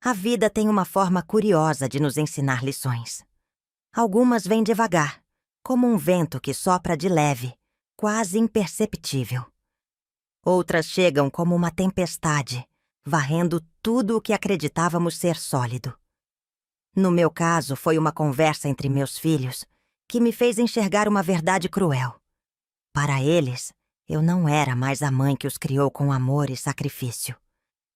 A vida tem uma forma curiosa de nos ensinar lições. Algumas vêm devagar, como um vento que sopra de leve, quase imperceptível. Outras chegam como uma tempestade, varrendo tudo o que acreditávamos ser sólido. No meu caso, foi uma conversa entre meus filhos que me fez enxergar uma verdade cruel. Para eles, eu não era mais a mãe que os criou com amor e sacrifício,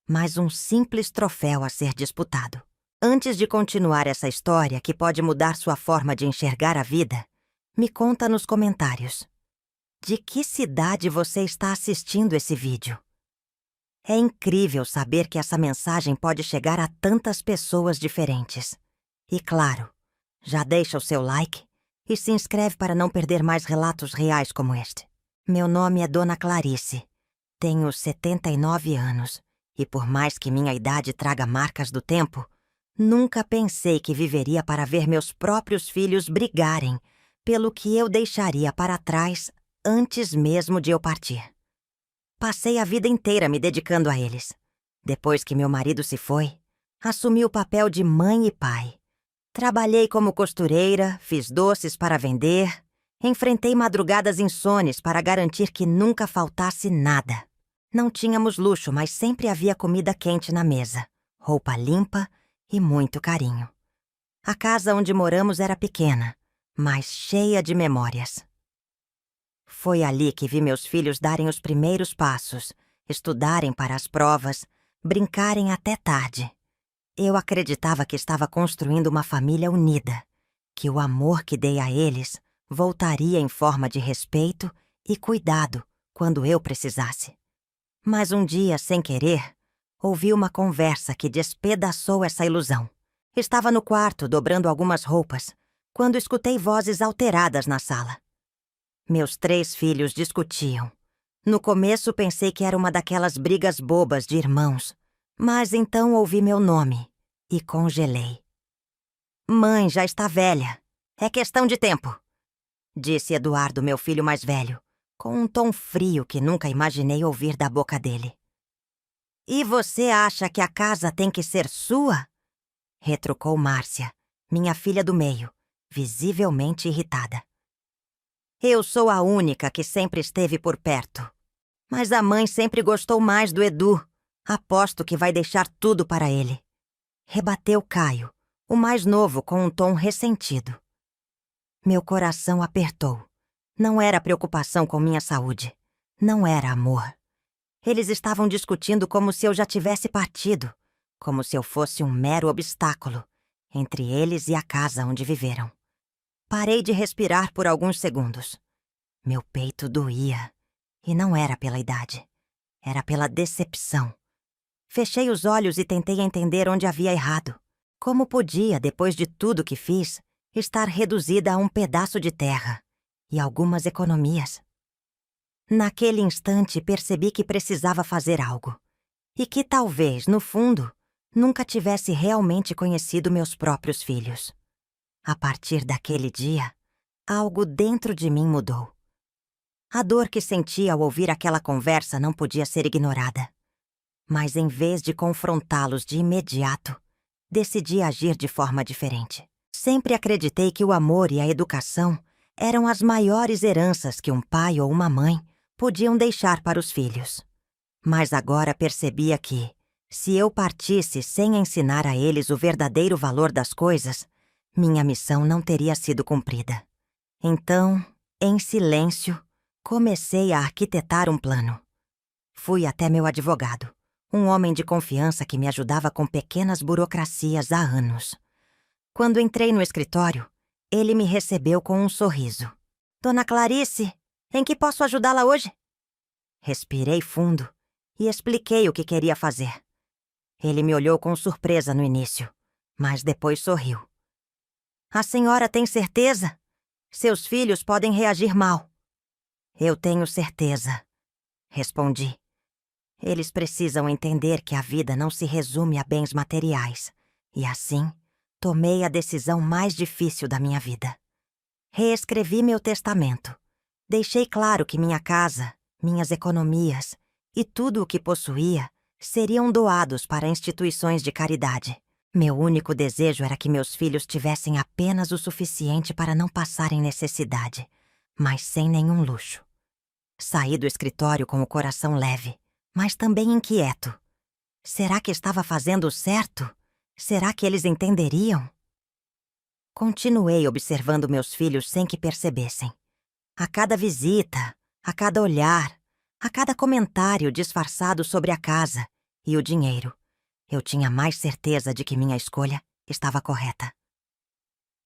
mas um simples troféu a ser disputado. Antes de continuar essa história que pode mudar sua forma de enxergar a vida, me conta nos comentários. De que cidade você está assistindo esse vídeo? É incrível saber que essa mensagem pode chegar a tantas pessoas diferentes. E claro, já deixa o seu like e se inscreve para não perder mais relatos reais como este. Meu nome é Dona Clarice. Tenho 79 anos e por mais que minha idade traga marcas do tempo, nunca pensei que viveria para ver meus próprios filhos brigarem pelo que eu deixaria para trás antes mesmo de eu partir. Passei a vida inteira me dedicando a eles. Depois que meu marido se foi, assumi o papel de mãe e pai. Trabalhei como costureira, fiz doces para vender, enfrentei madrugadas insones para garantir que nunca faltasse nada. Não tínhamos luxo, mas sempre havia comida quente na mesa, roupa limpa e muito carinho. A casa onde moramos era pequena, mas cheia de memórias. Foi ali que vi meus filhos darem os primeiros passos, estudarem para as provas, brincarem até tarde. Eu acreditava que estava construindo uma família unida, que o amor que dei a eles voltaria em forma de respeito e cuidado quando eu precisasse. Mas um dia, sem querer, ouvi uma conversa que despedaçou essa ilusão. Estava no quarto, dobrando algumas roupas, quando escutei vozes alteradas na sala. Meus 3 filhos discutiam. No começo pensei que era uma daquelas brigas bobas de irmãos, mas então ouvi meu nome e congelei. Mãe, já está velha. É questão de tempo, disse Eduardo, meu filho mais velho, com um tom frio que nunca imaginei ouvir da boca dele. E você acha que a casa tem que ser sua? Retrucou Márcia, minha filha do meio, visivelmente irritada. Eu sou a única que sempre esteve por perto. Mas a mãe sempre gostou mais do Edu. Aposto que vai deixar tudo para ele. Rebateu Caio, o mais novo, com um tom ressentido. Meu coração apertou. Não era preocupação com minha saúde. Não era amor. Eles estavam discutindo como se eu já tivesse partido, como se eu fosse um mero obstáculo entre eles e a casa onde viveram. Parei de respirar por alguns segundos. Meu peito doía. E não era pela idade. Era pela decepção. Fechei os olhos e tentei entender onde havia errado. Como podia, depois de tudo que fiz, estar reduzida a um pedaço de terra e algumas economias? Naquele instante, percebi que precisava fazer algo. E que talvez, no fundo, nunca tivesse realmente conhecido meus próprios filhos. A partir daquele dia, algo dentro de mim mudou. A dor que senti ao ouvir aquela conversa não podia ser ignorada. Mas em vez de confrontá-los de imediato, decidi agir de forma diferente. Sempre acreditei que o amor e a educação eram as maiores heranças que um pai ou uma mãe podiam deixar para os filhos. Mas agora percebia que, se eu partisse sem ensinar a eles o verdadeiro valor das coisas, minha missão não teria sido cumprida. Então, em silêncio, comecei a arquitetar um plano. Fui até meu advogado, um homem de confiança que me ajudava com pequenas burocracias há anos. Quando entrei no escritório, ele me recebeu com um sorriso. Dona Clarice, em que posso ajudá-la hoje? Respirei fundo e expliquei o que queria fazer. Ele me olhou com surpresa no início, mas depois sorriu. A senhora tem certeza? Seus filhos podem reagir mal. Eu tenho certeza, respondi. Eles precisam entender que a vida não se resume a bens materiais. E assim, tomei a decisão mais difícil da minha vida. Reescrevi meu testamento. Deixei claro que minha casa, minhas economias e tudo o que possuía seriam doados para instituições de caridade. Meu único desejo era que meus filhos tivessem apenas o suficiente para não passarem necessidade, mas sem nenhum luxo. Saí do escritório com o coração leve, mas também inquieto. Será que estava fazendo o certo? Será que eles entenderiam? Continuei observando meus filhos sem que percebessem. A cada visita, a cada olhar, a cada comentário disfarçado sobre a casa e o dinheiro, eu tinha mais certeza de que minha escolha estava correta.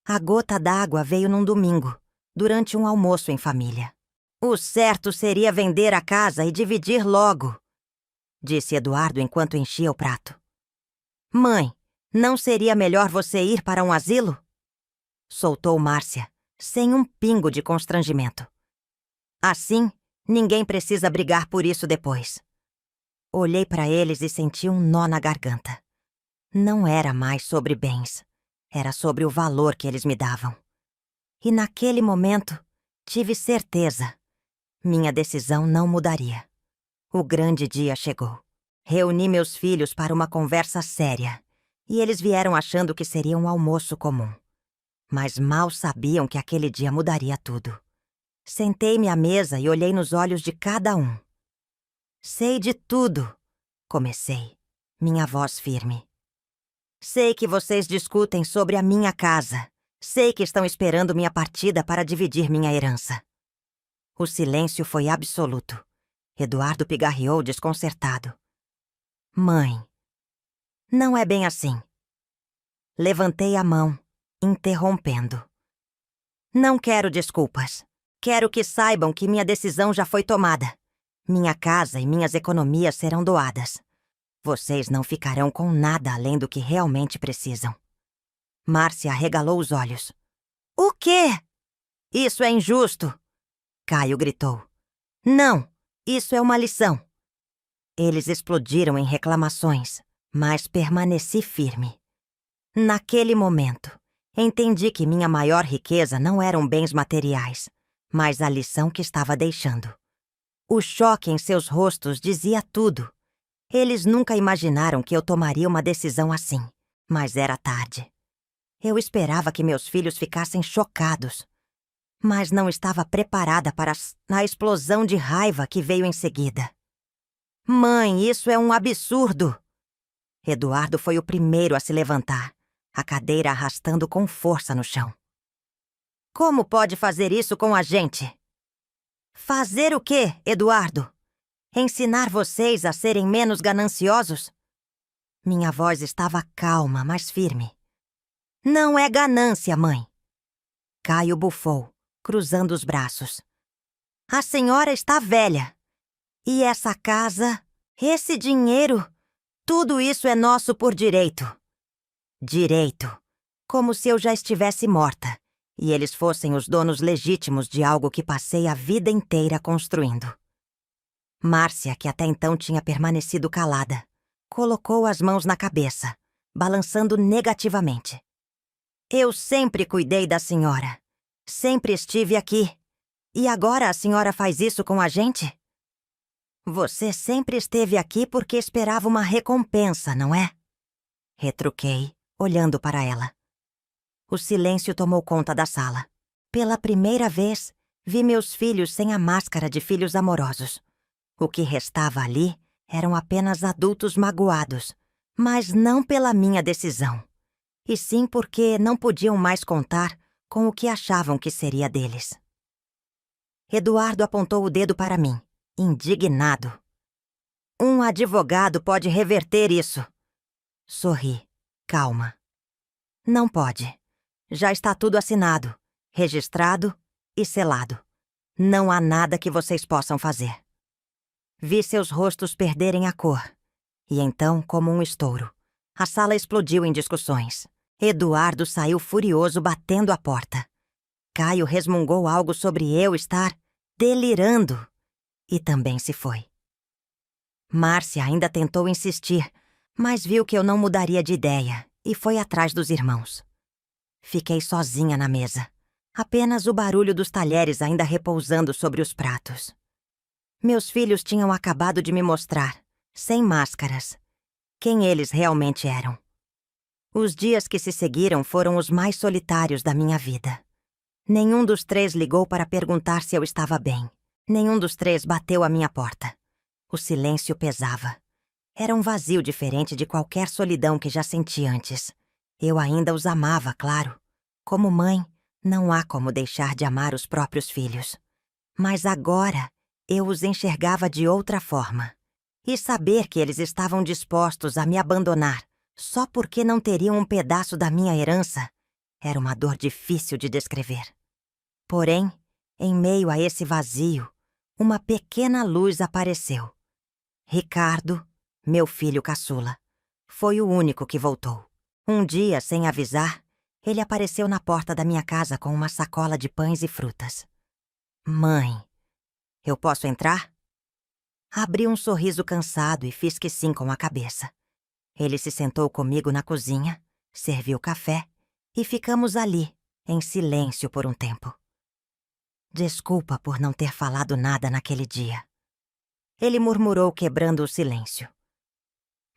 A gota d'água veio num domingo, durante um almoço em família. O certo seria vender a casa e dividir logo, disse Eduardo enquanto enchia o prato. Mãe, não seria melhor você ir para um asilo? Soltou Márcia, sem um pingo de constrangimento. Assim, ninguém precisa brigar por isso depois. Olhei para eles e senti um nó na garganta. Não era mais sobre bens, era sobre o valor que eles me davam. E naquele momento, tive certeza. Minha decisão não mudaria. O grande dia chegou. Reuni meus filhos para uma conversa séria, e eles vieram achando que seria um almoço comum. Mas mal sabiam que aquele dia mudaria tudo. Sentei-me à mesa e olhei nos olhos de cada um. Sei de tudo, comecei, minha voz firme. Sei que vocês discutem sobre a minha casa. Sei que estão esperando minha partida para dividir minha herança. O silêncio foi absoluto. Eduardo pigarreou desconcertado. Mãe, não é bem assim. Levantei a mão, interrompendo. Não quero desculpas. Quero que saibam que minha decisão já foi tomada. Minha casa e minhas economias serão doadas. Vocês não ficarão com nada além do que realmente precisam. Márcia arregalou os olhos. O quê? Isso é injusto! Caio gritou. Não, isso é uma lição. Eles explodiram em reclamações, mas permaneci firme. Naquele momento, entendi que minha maior riqueza não eram bens materiais, mas a lição que estava deixando. O choque em seus rostos dizia tudo. Eles nunca imaginaram que eu tomaria uma decisão assim, mas era tarde. Eu esperava que meus filhos ficassem chocados, mas não estava preparada para a explosão de raiva que veio em seguida. Mãe, isso é um absurdo! Eduardo foi o primeiro a se levantar, a cadeira arrastando com força no chão. Como pode fazer isso com a gente? Fazer o quê, Eduardo? Ensinar vocês a serem menos gananciosos? Minha voz estava calma, mas firme. Não é ganância, mãe. Caio bufou, cruzando os braços. A senhora está velha. E essa casa, esse dinheiro, tudo isso é nosso por direito. Direito. Como se eu já estivesse morta e eles fossem os donos legítimos de algo que passei a vida inteira construindo. Márcia, que até então tinha permanecido calada, colocou as mãos na cabeça, balançando negativamente. Eu sempre cuidei da senhora. Sempre estive aqui. E agora a senhora faz isso com a gente? Você sempre esteve aqui porque esperava uma recompensa, não é? Retruquei, olhando para ela. O silêncio tomou conta da sala. Pela primeira vez, vi meus filhos sem a máscara de filhos amorosos. O que restava ali eram apenas adultos magoados, mas não pela minha decisão, e sim porque não podiam mais contar com o que achavam que seria deles. Eduardo apontou o dedo para mim, indignado. Um advogado pode reverter isso. Sorri, calma. Não pode. Já está tudo assinado, registrado e selado. Não há nada que vocês possam fazer. Vi seus rostos perderem a cor. E então, como um estouro, a sala explodiu em discussões. Eduardo saiu furioso batendo a porta. Caio resmungou algo sobre eu estar delirando e também se foi. Márcia ainda tentou insistir, mas viu que eu não mudaria de ideia e foi atrás dos irmãos. Fiquei sozinha na mesa, apenas o barulho dos talheres ainda repousando sobre os pratos. Meus filhos tinham acabado de me mostrar, sem máscaras, quem eles realmente eram. Os dias que se seguiram foram os mais solitários da minha vida. Nenhum dos três ligou para perguntar se eu estava bem. Nenhum dos três bateu à minha porta. O silêncio pesava. Era um vazio diferente de qualquer solidão que já senti antes. Eu ainda os amava, claro. Como mãe, não há como deixar de amar os próprios filhos. Mas agora, eu os enxergava de outra forma. E saber que eles estavam dispostos a me abandonar só porque não teriam um pedaço da minha herança era uma dor difícil de descrever. Porém, em meio a esse vazio, uma pequena luz apareceu. Ricardo, meu filho caçula, foi o único que voltou. Um dia, sem avisar, ele apareceu na porta da minha casa com uma sacola de pães e frutas. Mãe, eu posso entrar? Abri um sorriso cansado e fiz que sim com a cabeça. Ele se sentou comigo na cozinha, serviu café e ficamos ali, em silêncio por um tempo. Desculpa por não ter falado nada naquele dia. Ele murmurou, quebrando o silêncio.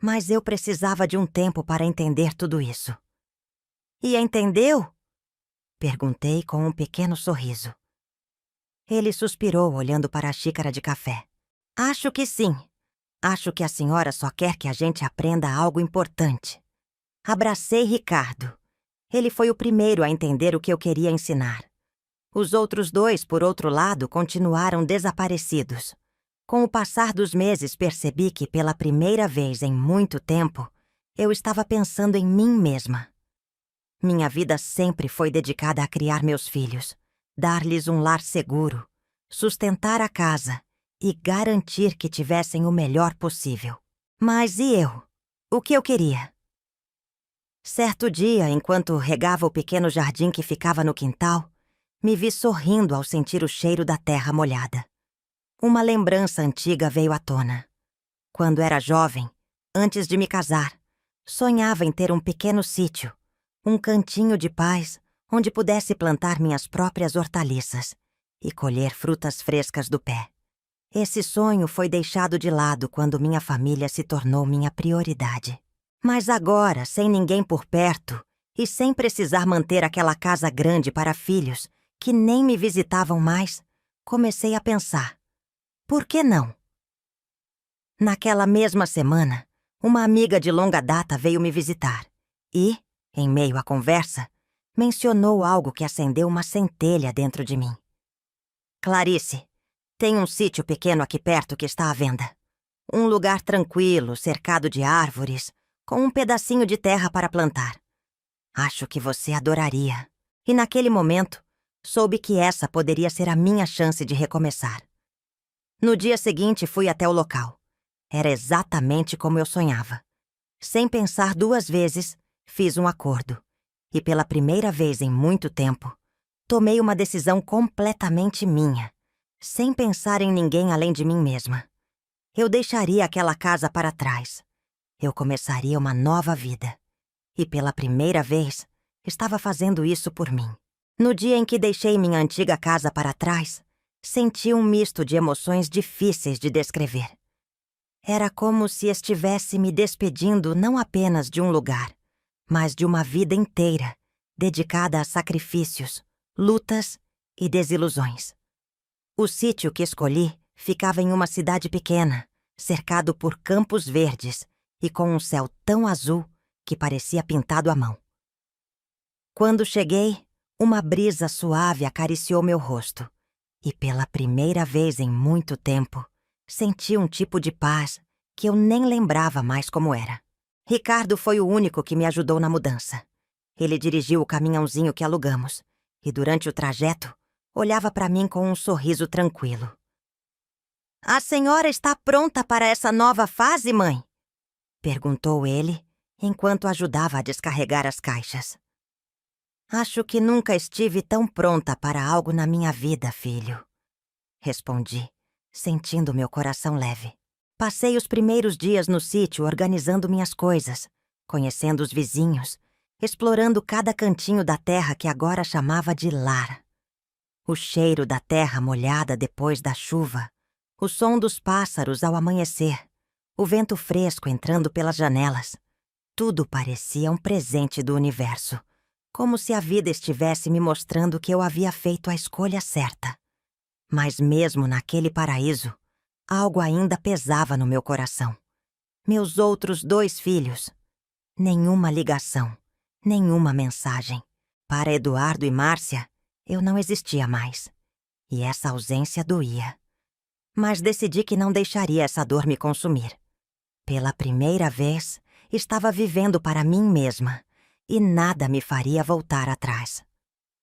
Mas eu precisava de um tempo para entender tudo isso. E entendeu? Perguntei com um pequeno sorriso. Ele suspirou, olhando para a xícara de café. Acho que sim. Acho que a senhora só quer que a gente aprenda algo importante. Abracei Ricardo. Ele foi o primeiro a entender o que eu queria ensinar. Os outros dois, por outro lado, continuaram desaparecidos. Com o passar dos meses, percebi que, pela primeira vez em muito tempo, eu estava pensando em mim mesma. Minha vida sempre foi dedicada a criar meus filhos, dar-lhes um lar seguro, sustentar a casa e garantir que tivessem o melhor possível. Mas e eu? O que eu queria? Certo dia, enquanto regava o pequeno jardim que ficava no quintal, me vi sorrindo ao sentir o cheiro da terra molhada. Uma lembrança antiga veio à tona. Quando era jovem, antes de me casar, sonhava em ter um pequeno sítio, um cantinho de paz onde pudesse plantar minhas próprias hortaliças e colher frutas frescas do pé. Esse sonho foi deixado de lado quando minha família se tornou minha prioridade. Mas agora, sem ninguém por perto e sem precisar manter aquela casa grande para filhos que nem me visitavam mais, comecei a pensar: por que não? Naquela mesma semana, uma amiga de longa data veio me visitar e, em meio à conversa, mencionou algo que acendeu uma centelha dentro de mim. Clarice, tem um sítio pequeno aqui perto que está à venda. Um lugar tranquilo, cercado de árvores, com um pedacinho de terra para plantar. Acho que você adoraria. E naquele momento, soube que essa poderia ser a minha chance de recomeçar. No dia seguinte, fui até o local. Era exatamente como eu sonhava. Sem pensar duas vezes, fiz um acordo. E pela primeira vez em muito tempo, tomei uma decisão completamente minha, sem pensar em ninguém além de mim mesma. Eu deixaria aquela casa para trás. Eu começaria uma nova vida. E pela primeira vez, estava fazendo isso por mim. No dia em que deixei minha antiga casa para trás, senti um misto de emoções difíceis de descrever. Era como se estivesse me despedindo não apenas de um lugar, mas de uma vida inteira, dedicada a sacrifícios, lutas e desilusões. O sítio que escolhi ficava em uma cidade pequena, cercado por campos verdes e com um céu tão azul que parecia pintado à mão. Quando cheguei, uma brisa suave acariciou meu rosto e, pela primeira vez em muito tempo, senti um tipo de paz que eu nem lembrava mais como era. Ricardo foi o único que me ajudou na mudança. Ele dirigiu o caminhãozinho que alugamos e, durante o trajeto, olhava para mim com um sorriso tranquilo. "A senhora está pronta para essa nova fase, mãe?" perguntou ele, enquanto ajudava a descarregar as caixas. "Acho que nunca estive tão pronta para algo na minha vida, filho", respondi, sentindo meu coração leve. Passei os primeiros dias no sítio organizando minhas coisas, conhecendo os vizinhos, explorando cada cantinho da terra que agora chamava de lar. O cheiro da terra molhada depois da chuva, o som dos pássaros ao amanhecer, o vento fresco entrando pelas janelas. Tudo parecia um presente do universo, como se a vida estivesse me mostrando que eu havia feito a escolha certa. Mas mesmo naquele paraíso, algo ainda pesava no meu coração. Meus outros 2 filhos. Nenhuma ligação, nenhuma mensagem. Para Eduardo e Márcia, eu não existia mais. E essa ausência doía. Mas decidi que não deixaria essa dor me consumir. Pela primeira vez, estava vivendo para mim mesma, e nada me faria voltar atrás.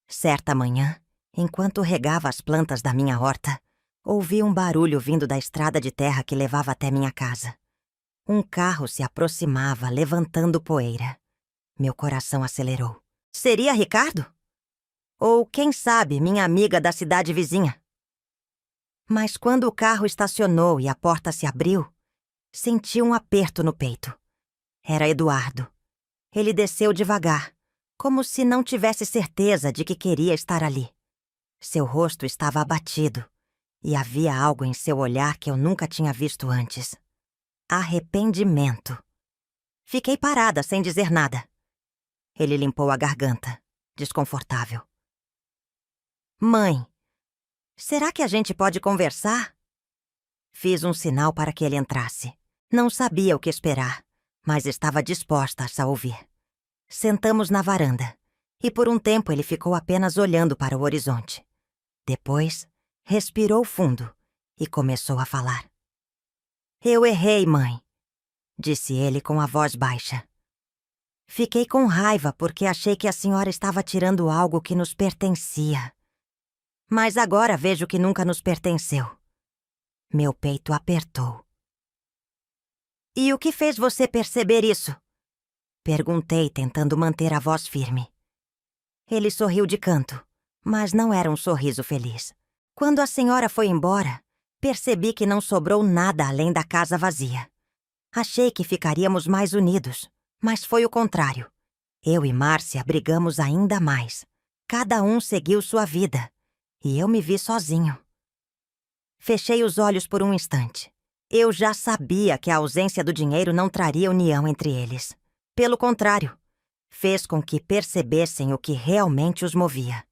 Certa manhã, enquanto regava as plantas da minha horta, ouvi um barulho vindo da estrada de terra que levava até minha casa. Um carro se aproximava, levantando poeira. Meu coração acelerou. Seria Ricardo? Ou, quem sabe, minha amiga da cidade vizinha? Mas quando o carro estacionou e a porta se abriu, senti um aperto no peito. Era Eduardo. Ele desceu devagar, como se não tivesse certeza de que queria estar ali. Seu rosto estava abatido, e havia algo em seu olhar que eu nunca tinha visto antes. Arrependimento. Fiquei parada, sem dizer nada. Ele limpou a garganta, desconfortável. Mãe, será que a gente pode conversar? Fiz um sinal para que ele entrasse. Não sabia o que esperar, mas estava disposta a ouvir. Sentamos na varanda, e por um tempo ele ficou apenas olhando para o horizonte. Depois, respirou fundo e começou a falar. Eu errei, mãe, disse ele com a voz baixa. Fiquei com raiva porque achei que a senhora estava tirando algo que nos pertencia. Mas agora vejo que nunca nos pertenceu. Meu peito apertou. E o que fez você perceber isso? Perguntei, tentando manter a voz firme. Ele sorriu de canto, mas não era um sorriso feliz. Quando a senhora foi embora, percebi que não sobrou nada além da casa vazia. Achei que ficaríamos mais unidos, mas foi o contrário. Eu e Márcia brigamos ainda mais. Cada um seguiu sua vida, e eu me vi sozinho. Fechei os olhos por um instante. Eu já sabia que a ausência do dinheiro não traria união entre eles. Pelo contrário, fez com que percebessem o que realmente os movia.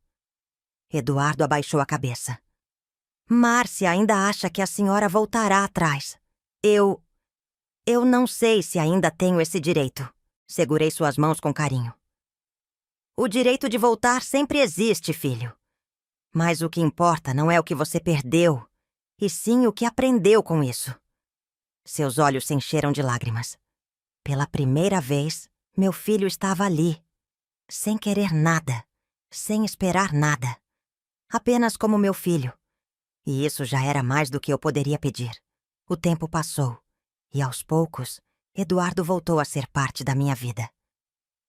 Eduardo abaixou a cabeça. Márcia ainda acha que a senhora voltará atrás. Eu não sei se ainda tenho esse direito. Segurei suas mãos com carinho. O direito de voltar sempre existe, filho. Mas o que importa não é o que você perdeu, e sim o que aprendeu com isso. Seus olhos se encheram de lágrimas. Pela primeira vez, meu filho estava ali, sem querer nada, sem esperar nada. Apenas como meu filho. E isso já era mais do que eu poderia pedir. O tempo passou, e aos poucos, Eduardo voltou a ser parte da minha vida.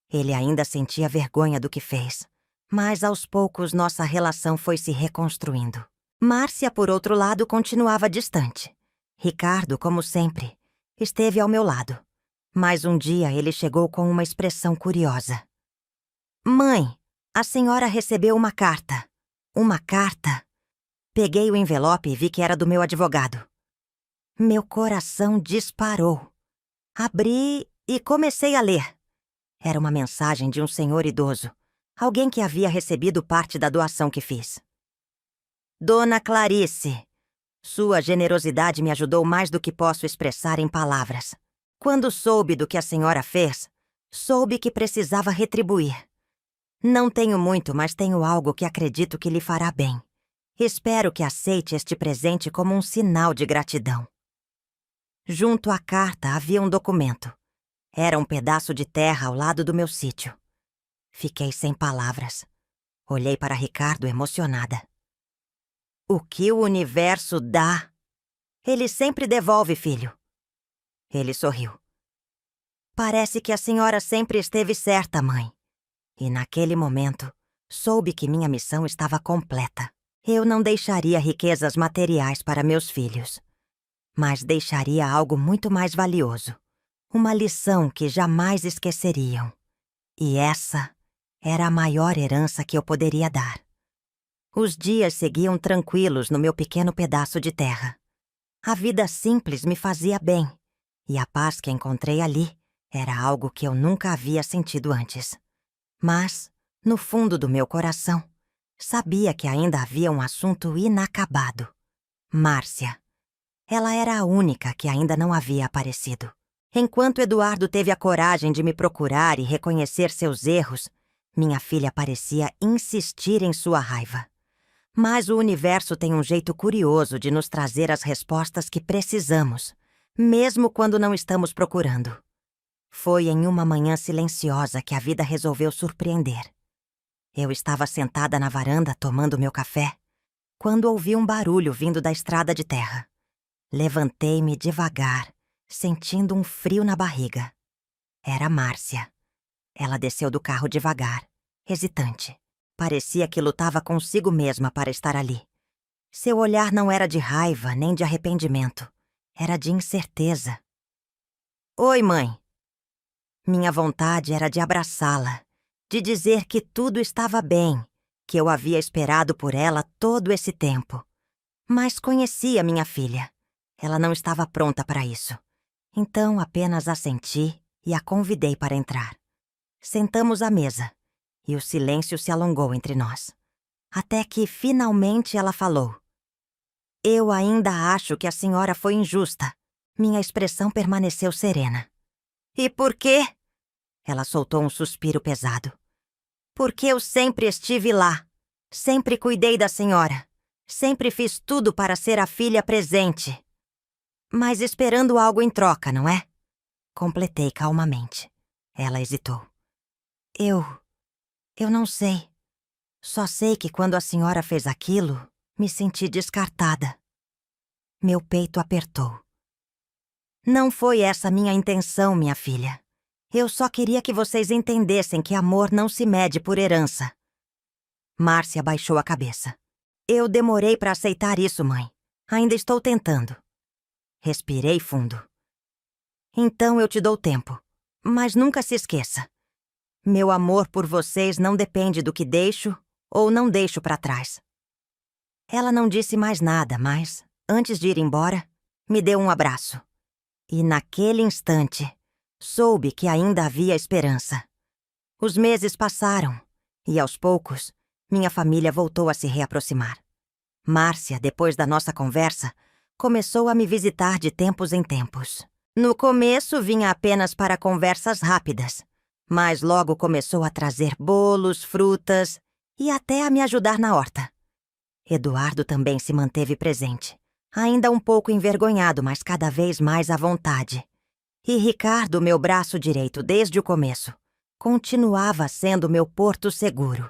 Ele ainda sentia vergonha do que fez, mas aos poucos nossa relação foi se reconstruindo. Márcia, por outro lado, continuava distante. Ricardo, como sempre, esteve ao meu lado. Mas um dia ele chegou com uma expressão curiosa. Mãe, a senhora recebeu uma carta. Uma carta? Peguei o envelope e vi que era do meu advogado. Meu coração disparou. Abri e comecei a ler. Era uma mensagem de um senhor idoso, alguém que havia recebido parte da doação que fiz. Dona Clarice, sua generosidade me ajudou mais do que posso expressar em palavras. Quando soube do que a senhora fez, soube que precisava retribuir. Não tenho muito, mas tenho algo que acredito que lhe fará bem. Espero que aceite este presente como um sinal de gratidão. Junto à carta havia um documento. Era um pedaço de terra ao lado do meu sítio. Fiquei sem palavras. Olhei para Ricardo emocionada. O que o universo dá, ele sempre devolve, filho. Ele sorriu. Parece que a senhora sempre esteve certa, mãe. E naquele momento, soube que minha missão estava completa. Eu não deixaria riquezas materiais para meus filhos, mas deixaria algo muito mais valioso. Uma lição que jamais esqueceriam. E essa era a maior herança que eu poderia dar. Os dias seguiam tranquilos no meu pequeno pedaço de terra. A vida simples me fazia bem, E a paz que encontrei ali era algo que eu nunca havia sentido antes. Mas, no fundo do meu coração, sabia que ainda havia um assunto inacabado. Márcia. Ela era a única que ainda não havia aparecido. Enquanto Eduardo teve a coragem de me procurar e reconhecer seus erros, minha filha parecia insistir em sua raiva. Mas o universo tem um jeito curioso de nos trazer as respostas que precisamos, mesmo quando não estamos procurando. Foi em uma manhã silenciosa que a vida resolveu surpreender. Eu estava sentada na varanda tomando meu café, quando ouvi um barulho vindo da estrada de terra. Levantei-me devagar, sentindo um frio na barriga. Era Márcia. Ela desceu do carro devagar, hesitante. Parecia que lutava consigo mesma para estar ali. Seu olhar não era de raiva nem de arrependimento. Era de incerteza. Oi, mãe. Minha vontade era de abraçá-la, de dizer que tudo estava bem, que eu havia esperado por ela todo esse tempo. Mas conhecia minha filha. Ela não estava pronta para isso. Então apenas assenti e a convidei para entrar. Sentamos à mesa, e o silêncio se alongou entre nós. Até que, finalmente, ela falou. Eu ainda acho que a senhora foi injusta. Minha expressão permaneceu serena. E por quê? Ela soltou um suspiro pesado. Porque eu sempre estive lá. Sempre cuidei da senhora. Sempre fiz tudo para ser a filha presente. Mas esperando algo em troca, não é? Completei calmamente. Ela hesitou. Eu não sei. Só sei que quando a senhora fez aquilo, me senti descartada. Meu peito apertou. Não foi essa minha intenção, minha filha. Eu só queria que vocês entendessem que amor não se mede por herança. Márcia baixou a cabeça. Eu demorei para aceitar isso, mãe. Ainda estou tentando. Respirei fundo. Então eu te dou tempo. Mas nunca se esqueça. Meu amor por vocês não depende do que deixo ou não deixo para trás. Ela não disse mais nada, mas, antes de ir embora, me deu um abraço. E naquele instante, soube que ainda havia esperança. Os meses passaram e, aos poucos, minha família voltou a se reaproximar. Márcia, depois da nossa conversa, começou a me visitar de tempos em tempos. No começo, vinha apenas para conversas rápidas, mas logo começou a trazer bolos, frutas e até a me ajudar na horta. Eduardo também se manteve presente, ainda um pouco envergonhado, mas cada vez mais à vontade. E Ricardo, meu braço direito desde o começo, continuava sendo meu porto seguro.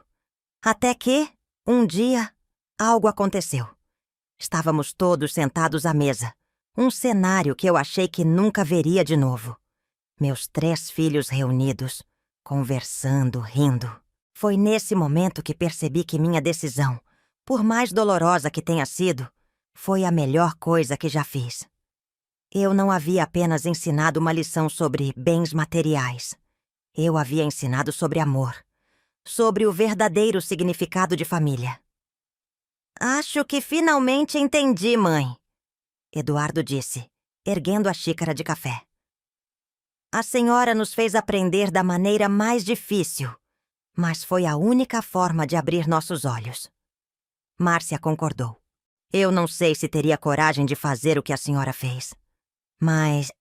Até que, um dia, algo aconteceu. Estávamos todos sentados à mesa, um cenário que eu achei que nunca veria de novo. Meus 3 filhos reunidos, conversando, rindo. Foi nesse momento que percebi que minha decisão, por mais dolorosa que tenha sido, foi a melhor coisa que já fiz. Eu não havia apenas ensinado uma lição sobre bens materiais. Eu havia ensinado sobre amor, sobre o verdadeiro significado de família. Acho que finalmente entendi, mãe, Eduardo disse, erguendo a xícara de café. A senhora nos fez aprender da maneira mais difícil, mas foi a única forma de abrir nossos olhos. Márcia concordou. Eu não sei se teria coragem de fazer o que a senhora fez, mas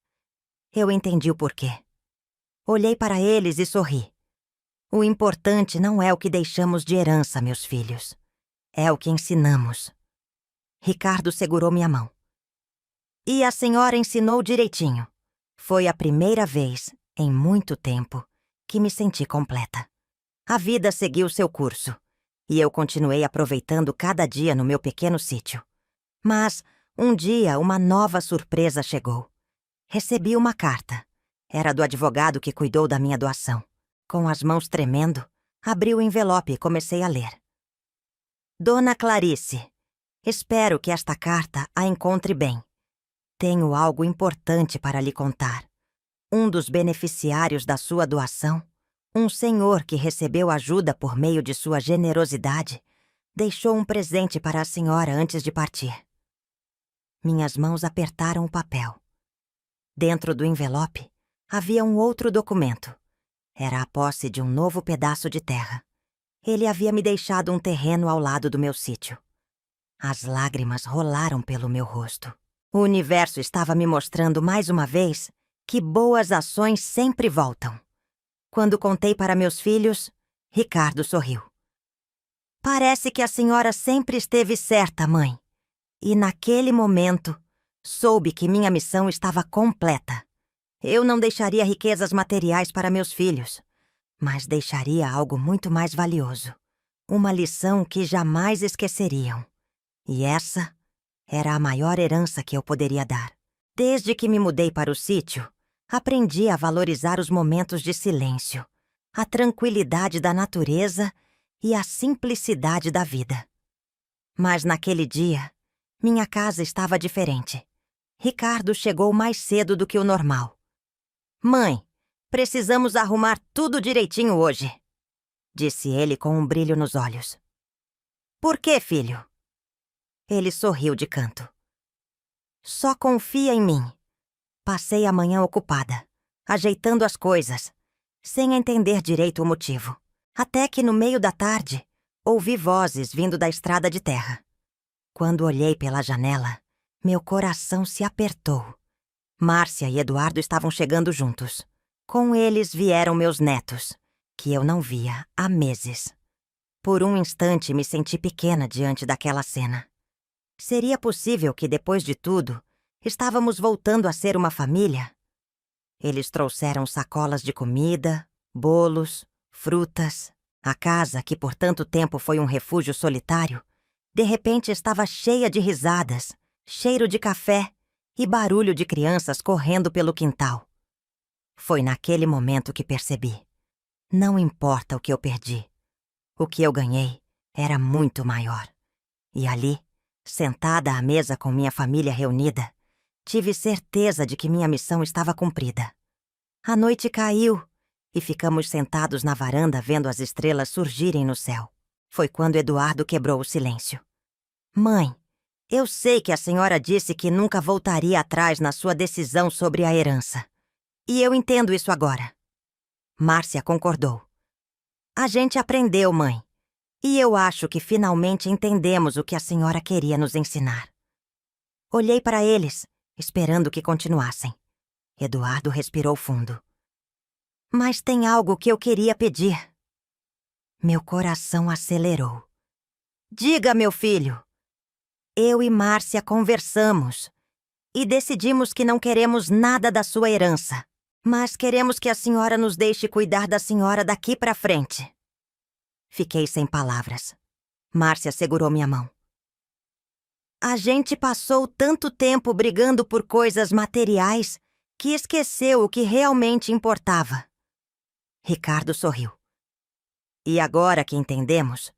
eu entendi o porquê. Olhei para eles e sorri. O importante não é o que deixamos de herança, meus filhos. É o que ensinamos. Ricardo segurou minha mão. E a senhora ensinou direitinho. Foi a primeira vez, em muito tempo, que me senti completa. A vida seguiu seu curso, e eu continuei aproveitando cada dia no meu pequeno sítio. Mas, um dia, uma nova surpresa chegou. Recebi uma carta. Era do advogado que cuidou da minha doação. Com as mãos tremendo, abri o envelope e comecei a ler. Dona Clarice, espero que esta carta a encontre bem. Tenho algo importante para lhe contar. Um dos beneficiários da sua doação, um senhor que recebeu ajuda por meio de sua generosidade, deixou um presente para a senhora antes de partir. Minhas mãos apertaram o papel. Dentro do envelope havia um outro documento. Era a posse de um novo pedaço de terra. Ele havia me deixado um terreno ao lado do meu sítio. As lágrimas rolaram pelo meu rosto. O universo estava me mostrando mais uma vez que boas ações sempre voltam. Quando contei para meus filhos, Ricardo sorriu. Parece que a senhora sempre esteve certa, mãe. E naquele momento, soube que minha missão estava completa. Eu não deixaria riquezas materiais para meus filhos, mas deixaria algo muito mais valioso. Uma lição que jamais esqueceriam. E essa era a maior herança que eu poderia dar. Desde que me mudei para o sítio, aprendi a valorizar os momentos de silêncio, a tranquilidade da natureza e a simplicidade da vida. Mas naquele dia, minha casa estava diferente. Ricardo chegou mais cedo do que o normal. Mãe, precisamos arrumar tudo direitinho hoje, disse ele com um brilho nos olhos. Por quê, filho? Ele sorriu de canto. Só confia em mim. Passei a manhã ocupada, ajeitando as coisas, sem entender direito o motivo. Até que no meio da tarde, ouvi vozes vindo da estrada de terra. Quando olhei pela janela, meu coração se apertou. Márcia e Eduardo estavam chegando juntos. Com eles vieram meus netos, que eu não via há meses. Por um instante me senti pequena diante daquela cena. Seria possível que, depois de tudo, estávamos voltando a ser uma família? Eles trouxeram sacolas de comida, bolos, frutas. A casa, que por tanto tempo foi um refúgio solitário, de repente estava cheia de risadas, cheiro de café e barulho de crianças correndo pelo quintal. Foi naquele momento que percebi. Não importa o que eu perdi. O que eu ganhei era muito maior. E ali, sentada à mesa com minha família reunida, tive certeza de que minha missão estava cumprida. A noite caiu e ficamos sentados na varanda vendo as estrelas surgirem no céu. Foi quando Eduardo quebrou o silêncio. Mãe, eu sei que a senhora disse que nunca voltaria atrás na sua decisão sobre a herança. E eu entendo isso agora. Márcia concordou. A gente aprendeu, mãe. E eu acho que finalmente entendemos o que a senhora queria nos ensinar. Olhei para eles, esperando que continuassem. Eduardo respirou fundo. Mas tem algo que eu queria pedir. Meu coração acelerou. Diga, meu filho. Eu e Márcia conversamos e decidimos que não queremos nada da sua herança, mas queremos que a senhora nos deixe cuidar da senhora daqui para frente. Fiquei sem palavras. Márcia segurou minha mão. A gente passou tanto tempo brigando por coisas materiais que esqueceu o que realmente importava. Ricardo sorriu. E agora que entendemos,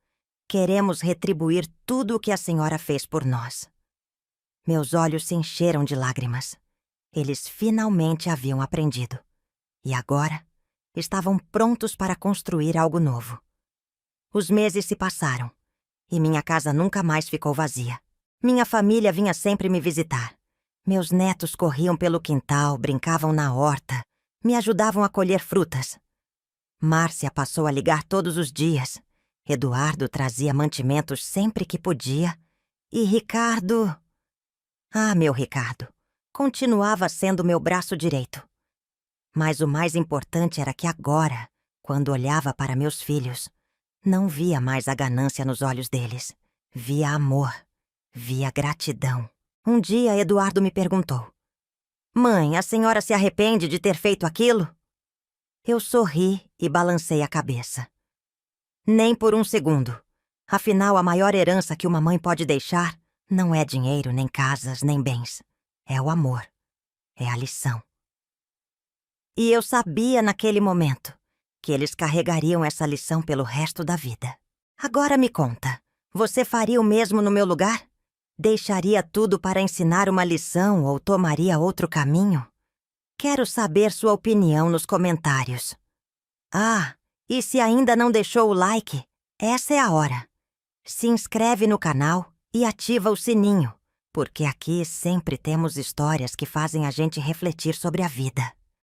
queremos retribuir tudo o que a senhora fez por nós. Meus olhos se encheram de lágrimas. Eles finalmente haviam aprendido. E agora, estavam prontos para construir algo novo. Os meses se passaram, e minha casa nunca mais ficou vazia. Minha família vinha sempre me visitar. Meus netos corriam pelo quintal, brincavam na horta, me ajudavam a colher frutas. Márcia passou a ligar todos os dias. Eduardo trazia mantimentos sempre que podia. E Ricardo... Ah, meu Ricardo, continuava sendo meu braço direito. Mas o mais importante era que agora, quando olhava para meus filhos, não via mais a ganância nos olhos deles. Via amor, via gratidão. Um dia, Eduardo me perguntou: Mãe, a senhora se arrepende de ter feito aquilo? Eu sorri e balancei a cabeça. Nem por um segundo. Afinal, a maior herança que uma mãe pode deixar não é dinheiro, nem casas, nem bens. É o amor. É a lição. E eu sabia naquele momento que eles carregariam essa lição pelo resto da vida. Agora me conta, você faria o mesmo no meu lugar? Deixaria tudo para ensinar uma lição ou tomaria outro caminho? Quero saber sua opinião nos comentários. Ah, e se ainda não deixou o like, essa é a hora. Se inscreve no canal e ativa o sininho, porque aqui sempre temos histórias que fazem a gente refletir sobre a vida.